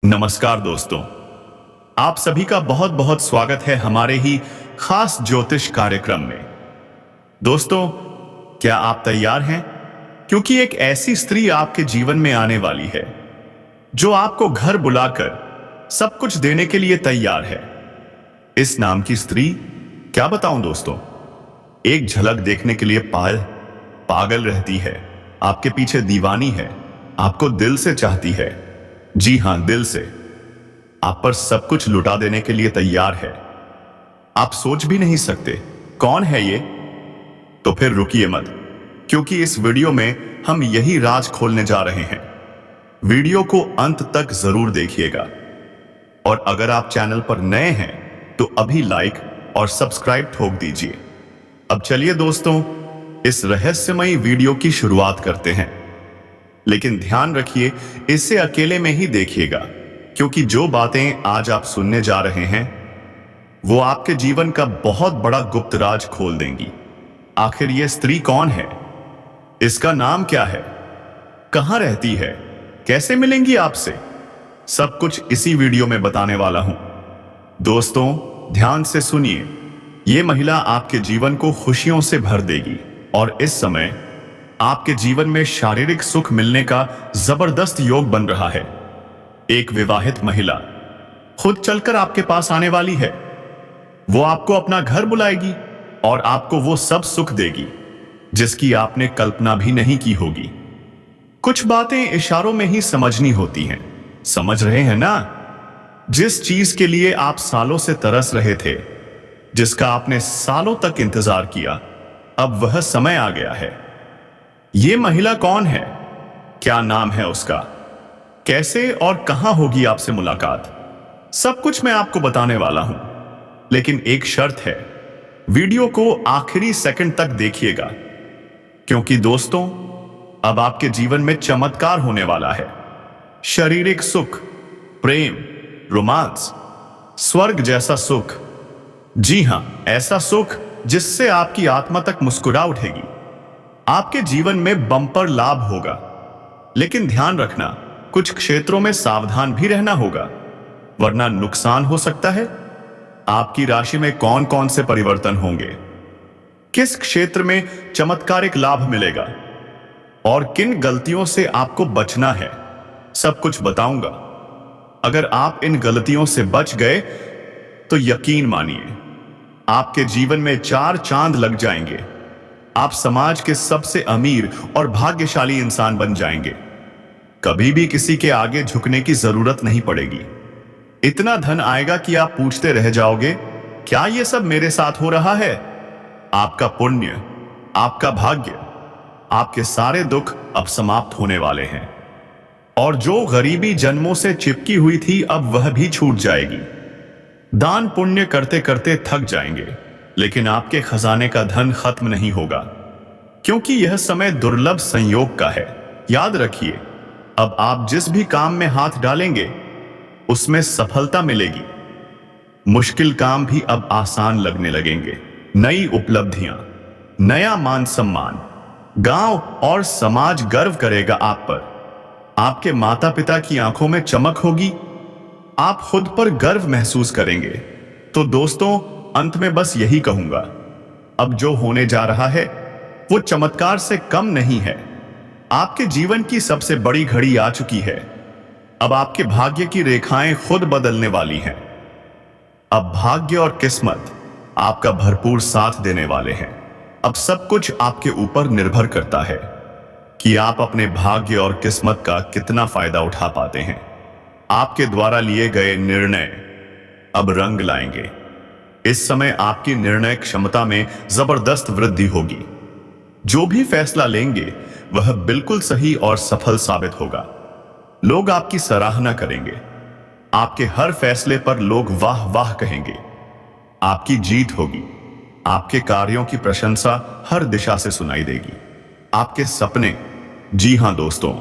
नमस्कार दोस्तों, आप सभी का बहुत बहुत स्वागत है हमारे ही खास ज्योतिष कार्यक्रम में। दोस्तों, क्या आप तैयार हैं? क्योंकि एक ऐसी स्त्री आपके जीवन में आने वाली है जो आपको घर बुलाकर सब कुछ देने के लिए तैयार है। इस नाम की स्त्री, क्या बताऊं दोस्तों, एक झलक देखने के लिए पागल रहती है, आपके पीछे दीवानी है, आपको दिल से चाहती है। जी हां, दिल से। आप पर सब कुछ लुटा देने के लिए तैयार है। आप सोच भी नहीं सकते कौन है ये? तो फिर रुकिए मत, क्योंकि इस वीडियो में हम यही राज खोलने जा रहे हैं। वीडियो को अंत तक जरूर देखिएगा। और अगर आप चैनल पर नए हैं तो अभी लाइक और सब्सक्राइब ठोक दीजिए। अब चलिए दोस्तों, इस रहस्यमयी वीडियो की शुरुआत करते हैं। लेकिन ध्यान रखिए, इसे अकेले में ही देखिएगा, क्योंकि जो बातें आज आप सुनने जा रहे हैं वो आपके जीवन का बहुत बड़ा गुप्त राज खोल देंगी। आखिर ये स्त्री कौन है? इसका नाम क्या है? कहां रहती है? कैसे मिलेंगी आपसे? सब कुछ इसी वीडियो में बताने वाला हूं। दोस्तों, ध्यान से सुनिए। ये महिला आपके जीवन को खुशियों से भर देगी और इस समय आपके जीवन में शारीरिक सुख मिलने का जबरदस्त योग बन रहा है। एक विवाहित महिला खुद चलकर आपके पास आने वाली है। वो आपको अपना घर बुलाएगी और आपको वो सब सुख देगी जिसकी आपने कल्पना भी नहीं की होगी। कुछ बातें इशारों में ही समझनी होती हैं। समझ रहे हैं ना? जिस चीज के लिए आप सालों से तरस रहे थे, जिसका आपने सालों तक इंतजार किया, अब वह समय आ गया है। ये महिला कौन है? क्या नाम है उसका? कैसे और कहां होगी आपसे मुलाकात? सब कुछ मैं आपको बताने वाला हूं। लेकिन एक शर्त है, वीडियो को आखिरी सेकंड तक देखिएगा, क्योंकि दोस्तों, अब आपके जीवन में चमत्कार होने वाला है। शारीरिक सुख, प्रेम, रोमांस, स्वर्ग जैसा सुख। जी हां, ऐसा सुख जिससे आपकी आत्मा तक मुस्कुरा उठेगी। आपके जीवन में बम्पर लाभ होगा। लेकिन ध्यान रखना, कुछ क्षेत्रों में सावधान भी रहना होगा, वरना नुकसान हो सकता है। आपकी राशि में कौन कौन से परिवर्तन होंगे, किस क्षेत्र में चमत्कारिक लाभ मिलेगा और किन गलतियों से आपको बचना है, सब कुछ बताऊंगा। अगर आप इन गलतियों से बच गए तो यकीन मानिए, आपके जीवन में 4 चांद लग जाएंगे। आप समाज के सबसे अमीर और भाग्यशाली इंसान बन जाएंगे। कभी भी किसी के आगे झुकने की जरूरत नहीं पड़ेगी। इतना धन आएगा कि आप पूछते रह जाओगे, क्या यह सब मेरे साथ हो रहा है? आपका पुण्य, आपका भाग्य, आपके सारे दुख अब समाप्त होने वाले हैं। और जो गरीबी जन्मों से चिपकी हुई थी, अब वह भी छूट जाएगी। दान पुण्य करते करते थक जाएंगे, लेकिन आपके खजाने का धन खत्म नहीं होगा, क्योंकि यह समय दुर्लभ संयोग का है। याद रखिए, अब आप जिस भी काम में हाथ डालेंगे उसमें सफलता मिलेगी। मुश्किल काम भी अब आसान लगने लगेंगे। नई उपलब्धियां, नया मान सम्मान, गांव और समाज गर्व करेगा आप पर। आपके माता पिता की आंखों में चमक होगी। आप खुद पर गर्व महसूस करेंगे। तो दोस्तों, अंत में बस यही कहूंगा, अब जो होने जा रहा है वो चमत्कार से कम नहीं है। आपके जीवन की सबसे बड़ी घड़ी आ चुकी है। अब आपके भाग्य की रेखाएं खुद बदलने वाली हैं। अब भाग्य और किस्मत आपका भरपूर साथ देने वाले हैं। अब सब कुछ आपके ऊपर निर्भर करता है कि आप अपने भाग्य और किस्मत का कितना फायदा उठा पाते हैं। आपके द्वारा लिए गए निर्णय अब रंग लाएंगे। इस समय आपकी निर्णय क्षमता में जबरदस्त वृद्धि होगी। जो भी फैसला लेंगे वह बिल्कुल सही और सफल साबित होगा। लोग आपकी सराहना करेंगे। आपके हर फैसले पर लोग वाह वाह कहेंगे। आपकी जीत होगी। आपके कार्यों की प्रशंसा हर दिशा से सुनाई देगी। आपके सपने, जी हां दोस्तों,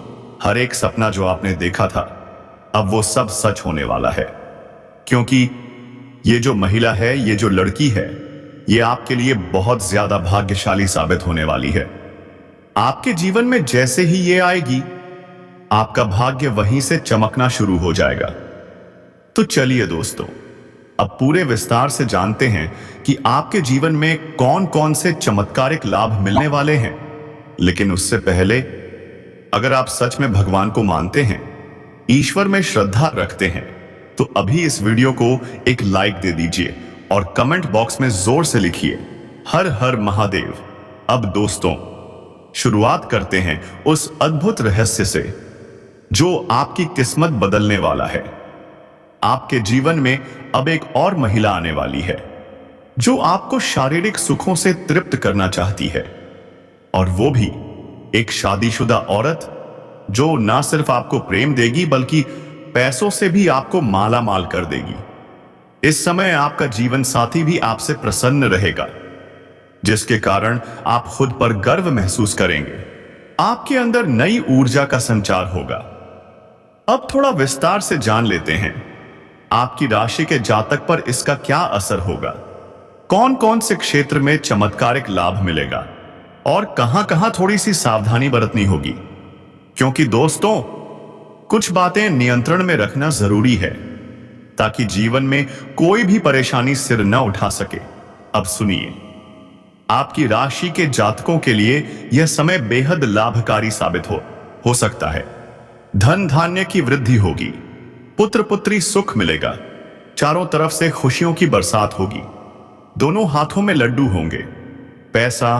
हर एक सपना जो आपने देखा था, अब वो सब सच होने वाला है। क्योंकि ये जो महिला है, ये जो लड़की है, ये आपके लिए बहुत ज्यादा भाग्यशाली साबित होने वाली है। आपके जीवन में जैसे ही ये आएगी, आपका भाग्य वहीं से चमकना शुरू हो जाएगा। तो चलिए दोस्तों, अब पूरे विस्तार से जानते हैं कि आपके जीवन में कौन कौन से चमत्कारिक लाभ मिलने वाले हैं। लेकिन उससे पहले, अगर आप सच में भगवान को मानते हैं, ईश्वर में श्रद्धा रखते हैं, तो अभी इस वीडियो को एक लाइक दे दीजिए और कमेंट बॉक्स में जोर से लिखिए हर हर महादेव। अब दोस्तों, शुरुआत करते हैं उस अद्भुत रहस्य से जो आपकी किस्मत बदलने वाला है। आपके जीवन में अब एक और महिला आने वाली है जो आपको शारीरिक सुखों से तृप्त करना चाहती है, और वो भी एक शादीशुदा औरत जो ना सिर्फ आपको प्रेम देगी बल्कि पैसों से भी आपको माला माल कर देगी। इस समय आपका जीवन साथी भी आपसे प्रसन्न रहेगा, जिसके कारण आप खुद पर गर्व महसूस करेंगे। आपके अंदर नई ऊर्जा का संचार होगा। अब थोड़ा विस्तार से जान लेते हैं आपकी राशि के जातक पर इसका क्या असर होगा, कौन कौन से क्षेत्र में चमत्कारिक लाभ मिलेगा और कहां कहां थोड़ी सी सावधानी बरतनी होगी। क्योंकि दोस्तों, कुछ बातें नियंत्रण में रखना जरूरी है ताकि जीवन में कोई भी परेशानी सिर न उठा सके। अब सुनिए, आपकी राशि के जातकों के लिए यह समय बेहद लाभकारी साबित हो सकता है। धन धान्य की वृद्धि होगी, पुत्र पुत्री सुख मिलेगा, चारों तरफ से खुशियों की बरसात होगी, दोनों हाथों में लड्डू होंगे। पैसा,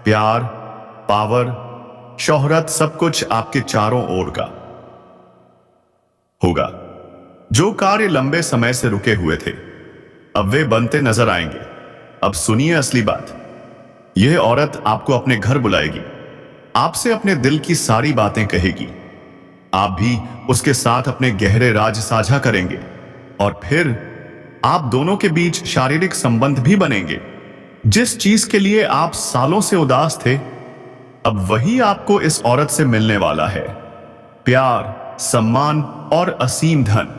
प्यार, पावर, शोहरत, सब कुछ आपके चारों ओर का होगा। जो कार्य लंबे समय से रुके हुए थे, अब वे बनते नजर आएंगे। अब सुनिए असली बात। यह औरत आपको अपने घर बुलाएगी, आपसे अपने दिल की सारी बातें कहेगी, आप भी उसके साथ अपने गहरे राज साझा करेंगे, और फिर आप दोनों के बीच शारीरिक संबंध भी बनेंगे। जिस चीज के लिए आप सालों से उदास थे, अब वही आपको इस औरत से मिलने वाला है। प्यार, सम्मान और असीम धन।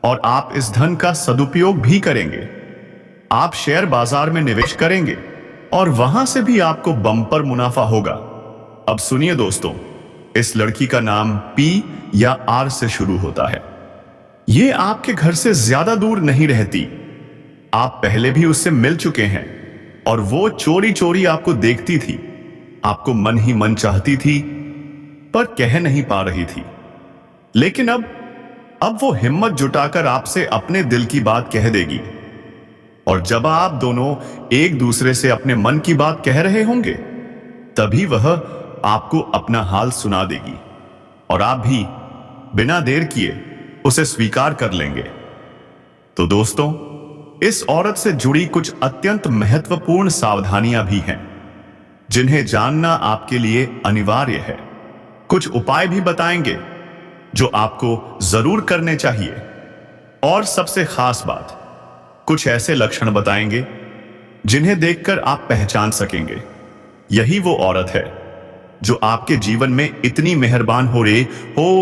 और आप इस धन का सदुपयोग भी करेंगे। आप शेयर बाजार में निवेश करेंगे और वहां से भी आपको बम्पर मुनाफा होगा। अब सुनिए दोस्तों, इस लड़की का नाम पी या आर से शुरू होता है। यह आपके घर से ज्यादा दूर नहीं रहती। आप पहले भी उससे मिल चुके हैं और वो चोरी चोरी आपको देखती थी, आपको मन ही मन चाहती थी पर कह नहीं पा रही थी। लेकिन अब वो हिम्मत जुटाकर आपसे अपने दिल की बात कह देगी, और जब आप दोनों एक दूसरे से अपने मन की बात कह रहे होंगे, तभी वह आपको अपना हाल सुना देगी और आप भी बिना देर किए उसे स्वीकार कर लेंगे। तो दोस्तों, इस औरत से जुड़ी कुछ अत्यंत महत्वपूर्ण सावधानियां भी हैं जिन्हें जानना आपके लिए अनिवार्य है। कुछ उपाय भी बताएंगे जो आपको जरूर करने चाहिए, और सबसे खास बात, कुछ ऐसे लक्षण बताएंगे जिन्हें देखकर आप पहचान सकेंगे यही वो औरत है जो आपके जीवन में इतनी मेहरबान हो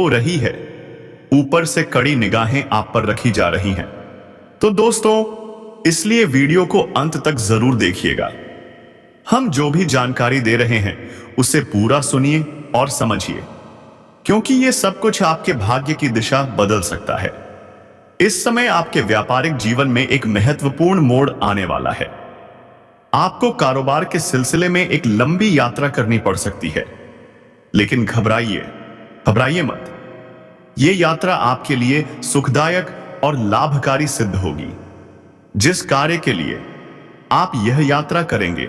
रही है। ऊपर से कड़ी निगाहें आप पर रखी जा रही हैं। तो दोस्तों, इसलिए वीडियो को अंत तक जरूर देखिएगा। हम जो भी जानकारी दे रहे हैं उसे पूरा सुनिए और समझिए, क्योंकि यह सब कुछ आपके भाग्य की दिशा बदल सकता है। इस समय आपके व्यापारिक जीवन में एक महत्वपूर्ण मोड़ आने वाला है। आपको कारोबार के सिलसिले में एक लंबी यात्रा करनी पड़ सकती है, लेकिन घबराइए मत। यह यात्रा आपके लिए सुखदायक और लाभकारी सिद्ध होगी। जिस कार्य के लिए आप यह यात्रा करेंगे,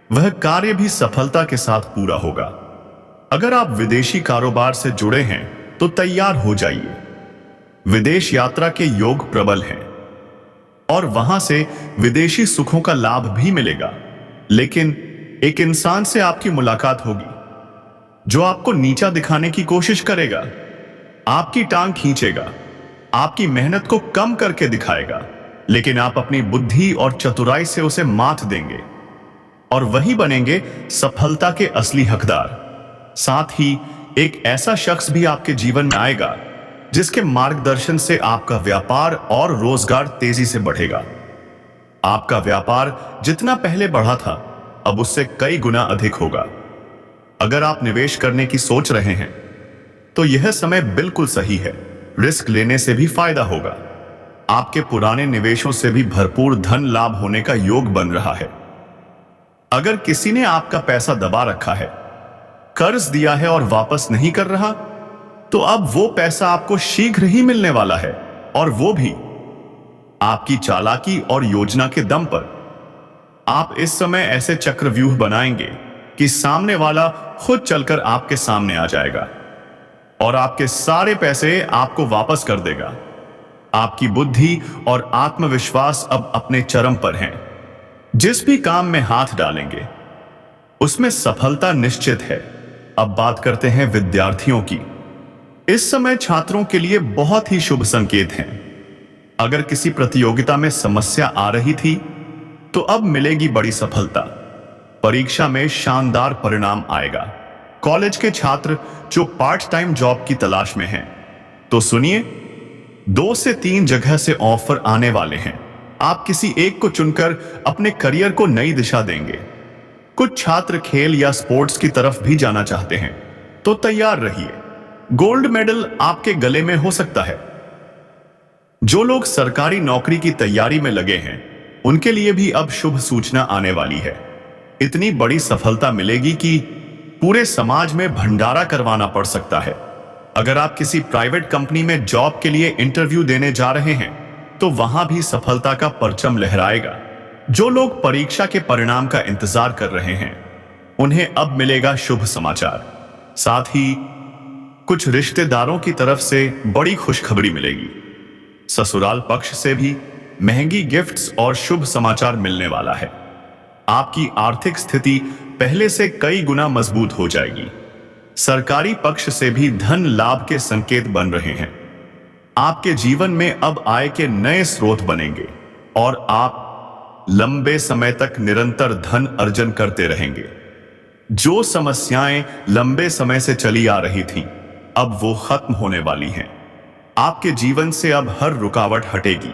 वह कार्य भी सफलता के साथ पूरा होगा। अगर आप विदेशी कारोबार से जुड़े हैं तो तैयार हो जाइए। विदेश यात्रा के योग प्रबल हैं और वहां से विदेशी सुखों का लाभ भी मिलेगा। लेकिन एक इंसान से आपकी मुलाकात होगी जो आपको नीचा दिखाने की कोशिश करेगा, आपकी टांग खींचेगा, आपकी मेहनत को कम करके दिखाएगा, लेकिन आप अपनी बुद्धि और चतुराई से उसे मात देंगे और वही बनेंगे सफलता के असली हकदार। साथ ही एक ऐसा शख्स भी आपके जीवन में आएगा जिसके मार्गदर्शन से आपका व्यापार और रोजगार तेजी से बढ़ेगा। आपका व्यापार जितना पहले बढ़ा था, अब उससे कई गुना अधिक होगा। अगर आप निवेश करने की सोच रहे हैं तो यह समय बिल्कुल सही है। रिस्क लेने से भी फायदा होगा। आपके पुराने निवेशों से भी भरपूर धन लाभ होने का योग बन रहा है। अगर किसी ने आपका पैसा दबा रखा है, कर्ज दिया है और वापस नहीं कर रहा, तो अब वो पैसा आपको शीघ्र ही मिलने वाला है, और वो भी आपकी चालाकी और योजना के दम पर। आप इस समय ऐसे चक्रव्यूह बनाएंगे कि सामने वाला खुद चलकर आपके सामने आ जाएगा और आपके सारे पैसे आपको वापस कर देगा। आपकी बुद्धि और आत्मविश्वास अब अपने चरम पर हैं। जिस भी काम में हाथ डालेंगे उसमें सफलता निश्चित है। अब बात करते हैं विद्यार्थियों की। इस समय छात्रों के लिए बहुत ही शुभ संकेत हैं। अगर किसी प्रतियोगिता में समस्या आ रही थी तो अब मिलेगी बड़ी सफलता। परीक्षा में शानदार परिणाम आएगा। कॉलेज के छात्र जो पार्ट टाइम जॉब की तलाश में हैं, तो सुनिए, 2 से 3 जगह से ऑफर आने वाले हैं। आप किसी एक को चुनकर अपने करियर को नई दिशा देंगे। कुछ छात्र खेल या स्पोर्ट्स की तरफ भी जाना चाहते हैं, तो तैयार रहिए। गोल्ड मेडल आपके गले में हो सकता है। जो लोग सरकारी नौकरी की तैयारी में लगे हैं, उनके लिए भी अब शुभ सूचना आने वाली है। इतनी बड़ी सफलता मिलेगी कि पूरे समाज में भंडारा करवाना पड़ सकता है। अगर आप किसी प्राइवेट कंपनी में जॉब के लिए इंटरव्यू देने जा रहे हैं, तो वहां भी सफलता का परचम लहराएगा। जो लोग परीक्षा के परिणाम का इंतजार कर रहे हैं, उन्हें अब मिलेगा शुभ समाचार। साथ ही कुछ रिश्तेदारों की तरफ से बड़ी खुशखबरी मिलेगी। ससुराल पक्ष से भी महंगी गिफ्ट्स और शुभ समाचार मिलने वाला है। आपकी आर्थिक स्थिति पहले से कई गुना मजबूत हो जाएगी। सरकारी पक्ष से भी धन लाभ के संकेत बन रहे हैं। आपके जीवन में अब आय के नए स्रोत बनेंगे और आप लंबे समय तक निरंतर धन अर्जन करते रहेंगे। जो समस्याएं लंबे समय से चली आ रही थीं, अब वो खत्म होने वाली हैं। आपके जीवन से अब हर रुकावट हटेगी।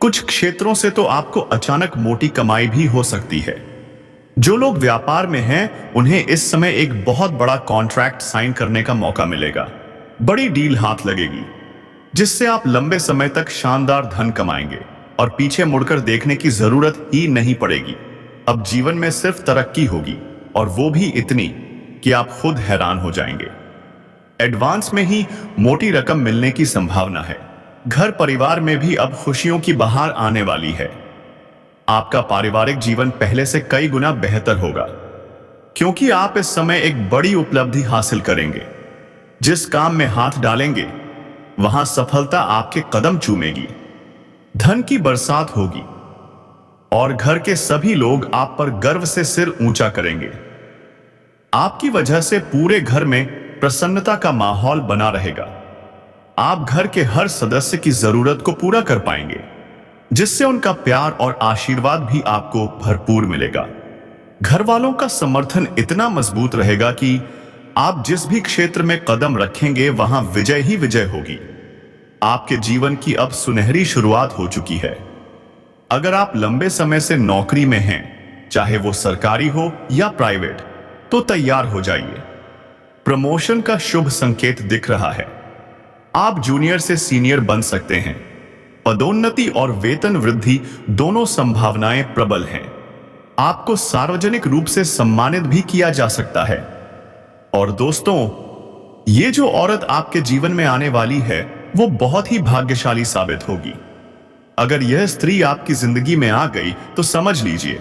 कुछ क्षेत्रों से तो आपको अचानक मोटी कमाई भी हो सकती है। जो लोग व्यापार में हैं, उन्हें इस समय एक बहुत बड़ा कॉन्ट्रैक्ट साइन करने का मौका मिलेगा। बड़ी डील हाथ लगेगी, जिससे आप लंबे समय तक शानदार धन कमाएंगे और पीछे मुड़कर देखने की जरूरत ही नहीं पड़ेगी। अब जीवन में सिर्फ तरक्की होगी, और वो भी इतनी कि आप खुद हैरान हो जाएंगे। एडवांस में ही मोटी रकम मिलने की संभावना है। घर परिवार में भी अब खुशियों की बहार आने वाली है। आपका पारिवारिक जीवन पहले से कई गुना बेहतर होगा, क्योंकि आप इस समय एक बड़ी उपलब्धि हासिल करेंगे। जिस काम में हाथ डालेंगे, वहां सफलता आपके कदम चूमेगी। धन की बरसात होगी और घर के सभी लोग आप पर गर्व से सिर ऊंचा करेंगे। आपकी वजह से पूरे घर में प्रसन्नता का माहौल बना रहेगा। आप घर के हर सदस्य की जरूरत को पूरा कर पाएंगे, जिससे उनका प्यार और आशीर्वाद भी आपको भरपूर मिलेगा। घर वालों का समर्थन इतना मजबूत रहेगा कि आप जिस भी क्षेत्र में कदम रखेंगे, वहां विजय ही विजय होगी। आपके जीवन की अब सुनहरी शुरुआत हो चुकी है। अगर आप लंबे समय से नौकरी में हैं, चाहे वो सरकारी हो या प्राइवेट, तो तैयार हो जाइए। प्रमोशन का शुभ संकेत दिख रहा है। आप जूनियर से सीनियर बन सकते हैं। पदोन्नति और वेतन वृद्धि दोनों संभावनाएं प्रबल हैं। आपको सार्वजनिक रूप से सम्मानित भी किया जा सकता है। और दोस्तों, ये जो औरत आपके जीवन में आने वाली है, वो बहुत ही भाग्यशाली साबित होगी। अगर यह स्त्री आपकी जिंदगी में आ गई, तो समझ लीजिए,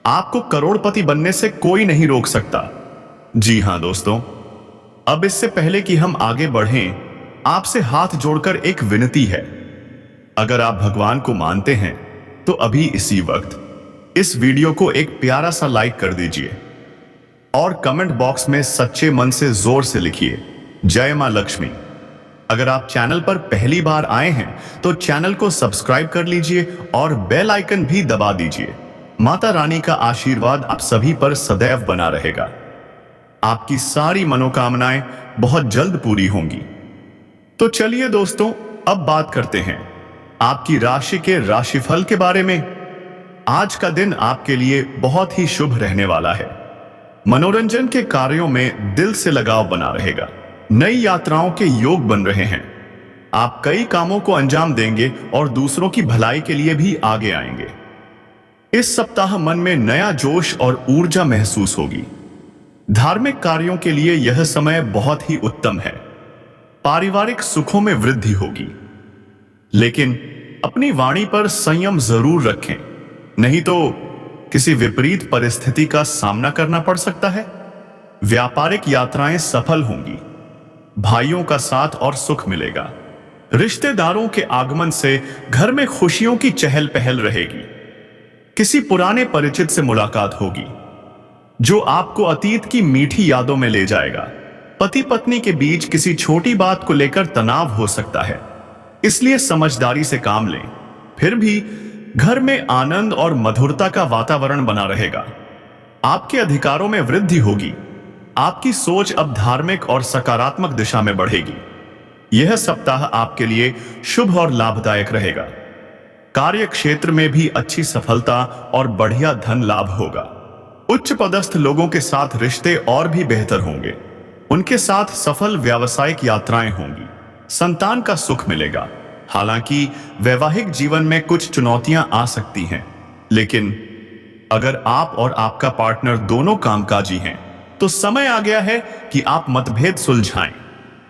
आपको करोड़पति बनने से कोई नहीं रोक सकता। जी हां दोस्तों, अब इससे पहले कि हम आगे बढ़ें, आपसे हाथ जोड़कर एक विनती है। अगर आप भगवान को मानते हैं, तो अभी इसी वक्त इस वीडियो को एक प्यारा सा लाइक कर दीजिए और कमेंट बॉक्स में सच्चे मन से जोर से लिखिए, जय मां लक्ष्मी। अगर आप चैनल पर पहली बार आए हैं, तो चैनल को सब्सक्राइब कर लीजिए और बेल आइकन भी दबा दीजिए। माता रानी का आशीर्वाद आप सभी पर सदैव बना रहेगा। आपकी सारी मनोकामनाएं बहुत जल्द पूरी होंगी। तो चलिए दोस्तों, अब बात करते हैं आपकी राशि के राशिफल के बारे में। आज का दिन आपके लिए बहुत ही शुभ रहने वाला है। मनोरंजन के कार्यों में दिल से लगाव बना रहेगा। नई यात्राओं के योग बन रहे हैं। आप कई कामों को अंजाम देंगे और दूसरों की भलाई के लिए भी आगे आएंगे। इस सप्ताह मन में नया जोश और ऊर्जा महसूस होगी। धार्मिक कार्यों के लिए यह समय बहुत ही उत्तम है। पारिवारिक सुखों में वृद्धि होगी, लेकिन अपनी वाणी पर संयम जरूर रखें, नहीं तो किसी विपरीत परिस्थिति का सामना करना पड़ सकता है। व्यापारिक यात्राएं सफल होंगी, भाइयों का साथ और सुख मिलेगा। रिश्तेदारों के आगमन से घर में खुशियों की चहल पहल रहेगी। किसी पुराने परिचित से मुलाकात होगी जो आपको अतीत की मीठी यादों में ले जाएगा। पति पत्नी के बीच किसी छोटी बात को लेकर तनाव हो सकता है, इसलिए समझदारी से काम लें। फिर भी घर में आनंद और मधुरता का वातावरण बना रहेगा। आपके अधिकारों में वृद्धि होगी। आपकी सोच अब धार्मिक और सकारात्मक दिशा में बढ़ेगी। यह सप्ताह आपके लिए शुभ और लाभदायक रहेगा। कार्य क्षेत्र में भी अच्छी सफलता और बढ़िया धन लाभ होगा। उच्च पदस्थ लोगों के साथ रिश्ते और भी बेहतर होंगे। उनके साथ सफल व्यावसायिक यात्राएं होंगी। संतान का सुख मिलेगा। हालांकि वैवाहिक जीवन में कुछ चुनौतियां आ सकती हैं, लेकिन अगर आप और आपका पार्टनर दोनों कामकाजी हैं, तो समय आ गया है कि आप मतभेद सुलझाएं,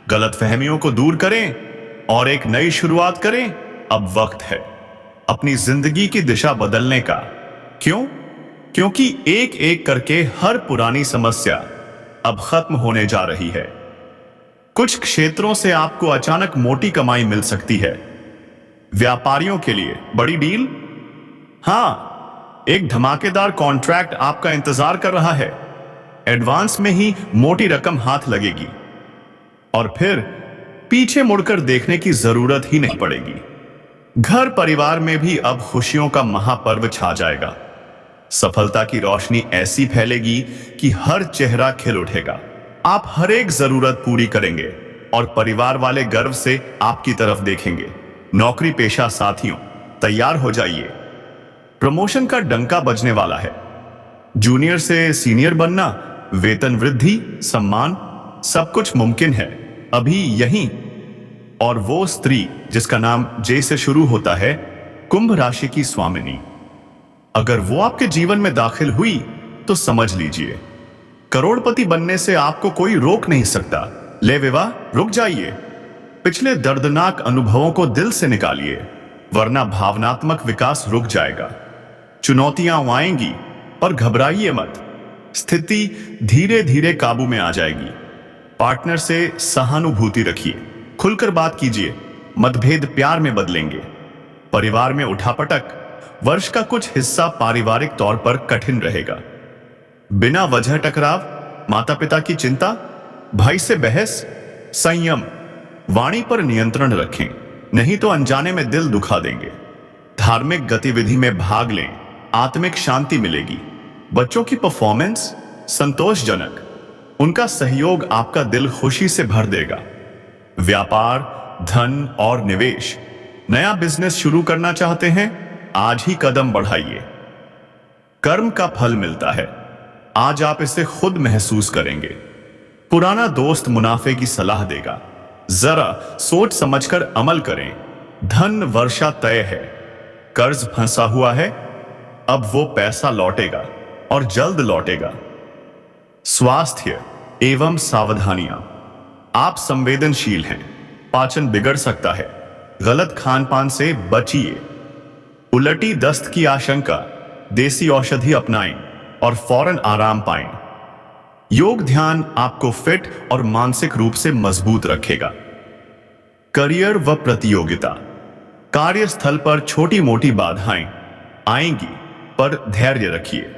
गलतफहमियों को दूर करें और एक नई शुरुआत करें। अब वक्त है अपनी जिंदगी की दिशा बदलने का। क्यों? क्योंकि एक एक करके हर पुरानी समस्या अब खत्म होने जा रही है। कुछ क्षेत्रों से आपको अचानक मोटी कमाई मिल सकती है। व्यापारियों के लिए बड़ी डील, हां, एक धमाकेदार कॉन्ट्रैक्ट आपका इंतजार कर रहा है। एडवांस में ही मोटी रकम हाथ लगेगी और फिर पीछे मुड़कर देखने की जरूरत ही नहीं पड़ेगी। घर परिवार में भी अब खुशियों का महापर्व छा जाएगा। सफलता की रोशनी ऐसी फैलेगी कि हर चेहरा खिल उठेगा। आप हर एक जरूरत पूरी करेंगे और परिवार वाले गर्व से आपकी तरफ देखेंगे। नौकरी पेशा साथियों, तैयार हो जाइए। प्रमोशन का डंका बजने वाला है। जूनियर से सीनियर बनना, वेतन वृद्धि, सम्मान, सब कुछ मुमकिन है अभी यहीं। और वो स्त्री जिसका नाम जे से शुरू होता है, कुंभ राशि की स्वामिनी, अगर वो आपके जीवन में दाखिल हुई तो समझ लीजिए करोड़पति बनने से आपको कोई रोक नहीं सकता। ले विवाह, रुक जाइए। पिछले दर्दनाक अनुभवों को दिल से निकालिए, वरना भावनात्मक विकास रुक जाएगा। चुनौतियां आएंगी पर घबराइए मत। स्थिति धीरे धीरे काबू में आ जाएगी। पार्टनर से सहानुभूति रखिए, खुलकर बात कीजिए। मतभेद प्यार में बदलेंगे। परिवार में उठापटक, वर्ष का कुछ हिस्सा पारिवारिक तौर पर कठिन रहेगा। बिना वजह टकराव, माता पिता की चिंता, भाई से बहस, संयम, वाणी पर नियंत्रण रखें, नहीं तो अनजाने में दिल दुखा देंगे। धार्मिक गतिविधि में भाग लें, आत्मिक शांति मिलेगी। बच्चों की परफॉर्मेंस संतोषजनक, उनका सहयोग आपका दिल खुशी से भर देगा। व्यापार, धन और निवेश, नया बिजनेस शुरू करना चाहते हैं, आज ही कदम बढ़ाइए। कर्म का फल मिलता है, आज आप इसे खुद महसूस करेंगे। पुराना दोस्त मुनाफे की सलाह देगा, जरा सोच समझकर अमल करें। धन वर्षा तय है। कर्ज फंसा हुआ है, अब वो पैसा लौटेगा और जल्द लौटेगा। स्वास्थ्य एवं सावधानियां, आप संवेदनशील हैं, पाचन बिगड़ सकता है, गलत खान पान से बचिए। उलटी दस्त की आशंका, देसी औषधि अपनाएं और फौरन आराम पाएं। योग ध्यान आपको फिट और मानसिक रूप से मजबूत रखेगा। करियर व प्रतियोगिता, कार्यस्थल पर छोटी मोटी बाधाएं आएंगी, पर धैर्य रखिए।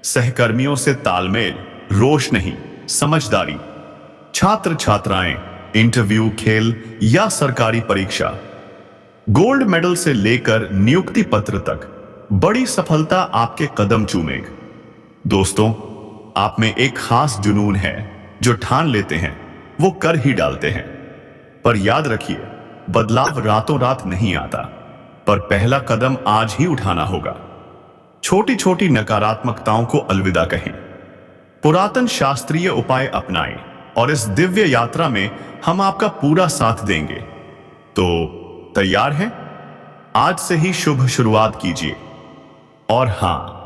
सहकर्मियों से तालमेल, रोष नहीं, समझदारी। छात्र छात्राएं, इंटरव्यू, खेल या सरकारी परीक्षा, गोल्ड मेडल से लेकर नियुक्ति पत्र तक बड़ी सफलता आपके कदम चूमेगी। दोस्तों, आप में एक खास जुनून है, जो ठान लेते हैं वो कर ही डालते हैं। पर याद रखिए, बदलाव रातों रात नहीं आता, पर पहला कदम आज ही उठाना होगा। छोटी छोटी नकारात्मकताओं को अलविदा कहें, पुरातन शास्त्रीय उपाय अपनाएं और इस दिव्य यात्रा में हम आपका पूरा साथ देंगे। तो तैयार हैं? आज से ही शुभ शुरुआत कीजिए। और हां,